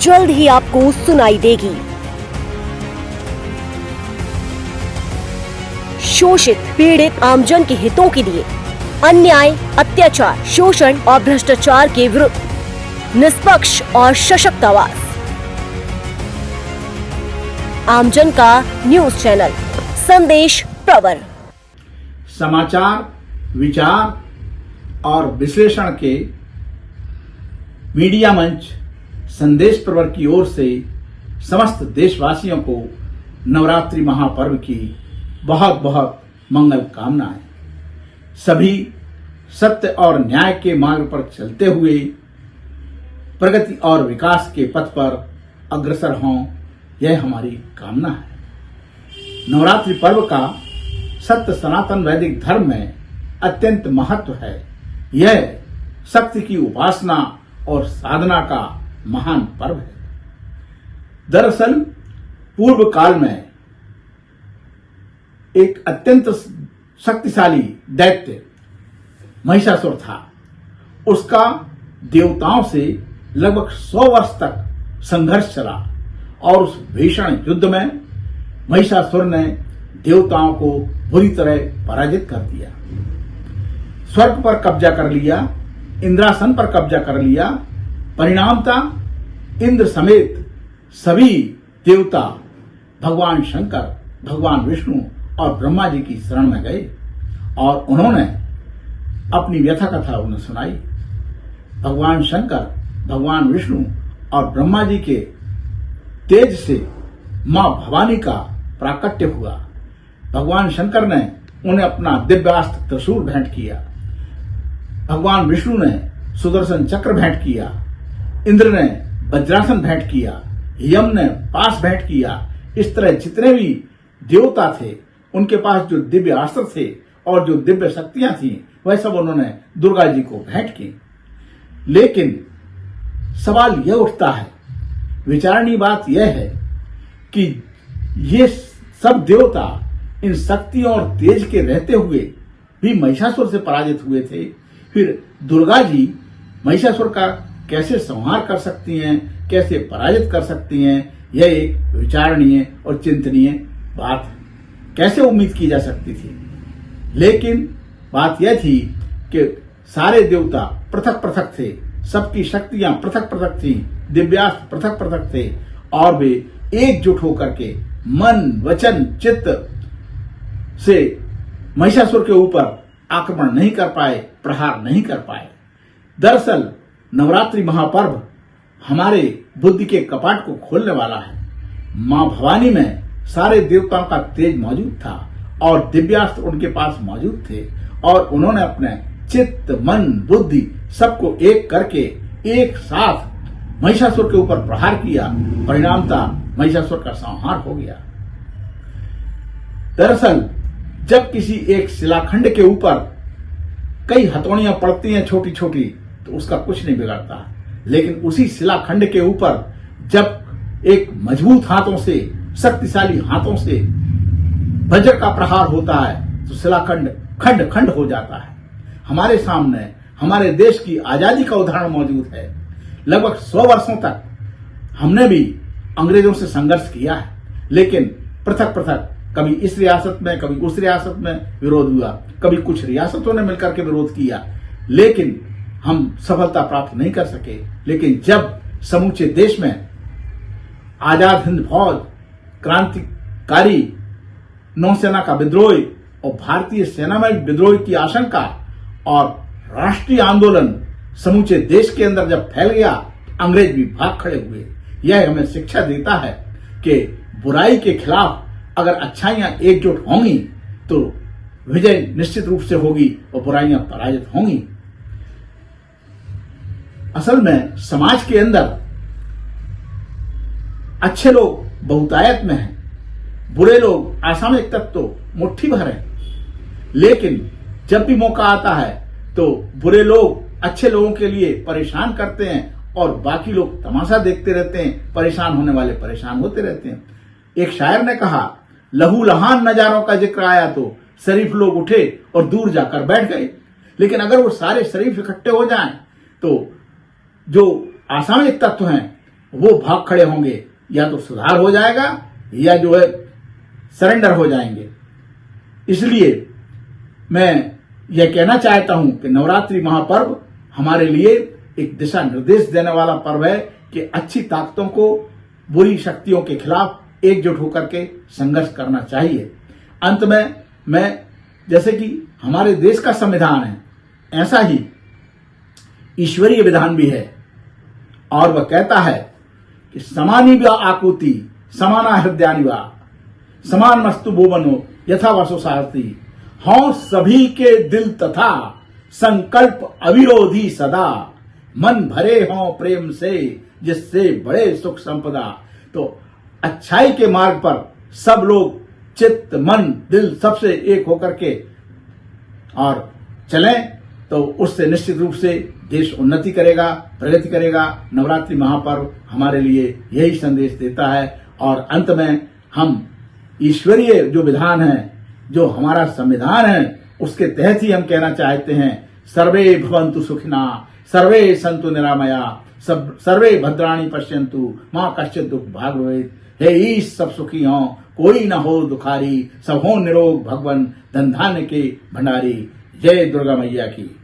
जल्द ही आपको सुनाई देगी। शोषित पीड़ित आमजन के हितों के लिए अन्याय, अत्याचार, शोषण और भ्रष्टाचार के विरुद्ध निष्पक्ष और सशक्त आवाज। आमजन का न्यूज चैनल संदेश प्रवर। समाचार, विचार और विश्लेषण के मीडिया मंच संदेश प्रवर की ओर से समस्त देशवासियों को नवरात्रि महापर्व की बहुत बहुत मंगल कामनाएं। सभी सत्य और न्याय के मार्ग पर चलते हुए प्रगति और विकास के पथ पर अग्रसर हों, यह हमारी कामना है। नवरात्रि पर्व का सत्य सनातन वैदिक धर्म में अत्यंत महत्व है। यह शक्ति की उपासना और साधना का महान पर्व है। दरअसल पूर्व काल में एक अत्यंत शक्तिशाली दैत्य महिषासुर था। उसका देवताओं से लगभग 100 वर्ष तक संघर्ष चला और उस भीषण युद्ध में महिषासुर ने देवताओं को बुरी तरह पराजित कर दिया। स्वर्ग पर कब्जा कर लिया, इंद्रासन पर कब्जा कर लिया। परिणामतः इंद्र समेत सभी देवता भगवान शंकर, भगवान विष्णु और ब्रह्मा जी की शरण में गए और उन्होंने अपनी व्यथा कथा उन्हें सुनाई। भगवान शंकर, भगवान विष्णु और ब्रह्मा जी के तेज से मां भवानी का प्राकट्य हुआ। भगवान शंकर ने उन्हें अपना दिव्यास्त्र त्रिशूल भेंट किया। भगवान विष्णु ने सुदर्शन चक्र भेंट किया। इंद्र ने वज्रासन भेंट किया। यम ने पास भेंट किया। इस तरह जितने भी देवता थे उनके पास जो दिव्य अस्त्र थे और जो दिव्य शक्तियां थी वह सब उन्होंने दुर्गा जी को भेंट की। लेकिन सवाल यह उठता है, विचारणीय बात यह है कि ये सब देवता इन शक्तियों और तेज के रहते हुए भी महिषासुर से पराजित हुए थे। फिर दुर्गा जी महिषासुर का कैसे संहार कर सकती हैं, कैसे पराजित कर सकती हैं, यह एक विचारणीय और चिंतनीय बात है। कैसे उम्मीद की जा सकती थी। लेकिन बात यह थी कि सारे देवता पृथक पृथक थे, सबकी शक्तियां पृथक पृथक थी, दिव्यास्त्र पृथक पृथक थे और वे एकजुट होकर के मन, वचन, चित्त से महिषासुर के ऊपर आक्रमण नहीं कर पाए, प्रहार नहीं कर पाए। दरअसल नवरात्रि महापर्व हमारे बुद्धि के कपाट को खोलने वाला है। मां भवानी में सारे देवताओं का तेज मौजूद था और दिव्यास्त्र उनके पास मौजूद थे और उन्होंने अपने चित्त, मन, बुद्धि सबको एक करके एक साथ महिषासुर के ऊपर प्रहार किया। परिणामतः महिषासुर का संहार हो गया। दरअसल जब किसी एक शिलाखंड के ऊपर कई हथौड़ियां पड़ती हैं छोटी छोटी तो उसका कुछ नहीं बिगड़ता। लेकिन उसी शिलाखंड के ऊपर जब एक मजबूत हाथों से, शक्तिशाली हाथों से वज्र का प्रहार होता है तो शिलाखंड खंड खंड हो जाता है। हमारे सामने हमारे देश की आजादी का उदाहरण मौजूद है। लगभग 100 वर्षों तक हमने भी अंग्रेजों से संघर्ष किया है, लेकिन पृथक पृथक, कभी इस रियासत में, कभी उस रियासत में विरोध हुआ, कभी कुछ रियासतों ने मिलकर के विरोध किया, लेकिन हम सफलता प्राप्त नहीं कर सके। लेकिन जब समूचे देश में आजाद हिंद फौज, क्रांतिकारी नौसेना का विद्रोह और भारतीय सेना में विद्रोह की आशंका और राष्ट्रीय आंदोलन समूचे देश के अंदर जब फैल गया, अंग्रेज भी भाग खड़े हुए। यह हमें शिक्षा देता है कि बुराई के खिलाफ अगर अच्छाइयां एकजुट होंगी तो विजय निश्चित रूप से होगी और बुराइयां पराजित होंगी। असल में समाज के अंदर अच्छे लोग बहुतायत में हैं, बुरे लोग असामयिक तत्व तो मुट्ठी भर हैं। लेकिन जब भी मौका आता है तो बुरे लोग अच्छे लोगों के लिए परेशान करते हैं और बाकी लोग तमाशा देखते रहते हैं। परेशान होने वाले परेशान होते रहते हैं। एक शायर ने कहा, लहू लहान नजारों का जिक्र आया तो शरीफ लोग उठे और दूर जाकर बैठ गए। लेकिन अगर वो सारे शरीफ इकट्ठे हो जाएं तो जो असामयिक तत्व हैं वो भाग खड़े होंगे, या तो सुधार हो जाएगा या जो है सरेंडर हो जाएंगे। इसलिए मैं यह कहना चाहता हूं कि नवरात्रि महापर्व हमारे लिए एक दिशा निर्देश देने वाला पर्व है कि अच्छी ताकतों को बुरी शक्तियों के खिलाफ एकजुट होकर के संघर्ष करना चाहिए। अंत में मैं जैसे कि हमारे देश का संविधान है, ऐसा ही ईश्वरीय विधान भी है, और वह कहता है कि समानी व आकुति समाना हृदयानि वा समान मस्तु भुवनो यथा वसो सारथी। हों सभी के दिल तथा संकल्प अविरोधी सदा, मन भरे हों प्रेम से जिससे बड़े सुख संपदा। तो अच्छाई के मार्ग पर सब लोग चित्त मन दिल सबसे एक होकर के और चलें, तो उससे निश्चित रूप से देश उन्नति करेगा, प्रगति करेगा। नवरात्रि महापर्व हमारे लिए यही संदेश देता है। और अंत में हम ईश्वरीय जो विधान है, जो हमारा संविधान है, उसके तहत ही हम कहना चाहते हैं, सर्वे भवन्तु सुखिना, सर्वे सन्तु निरामया, सर्वे भद्राणि पश्यन्तु, मां कश्चित् दुख भाग भवेत्। हे ईश, सब सुखी हों, कोई न हो दुखारी, सब हो निरोग भगवन धन धान्य के भंडारी। जय दुर्गा मैया की।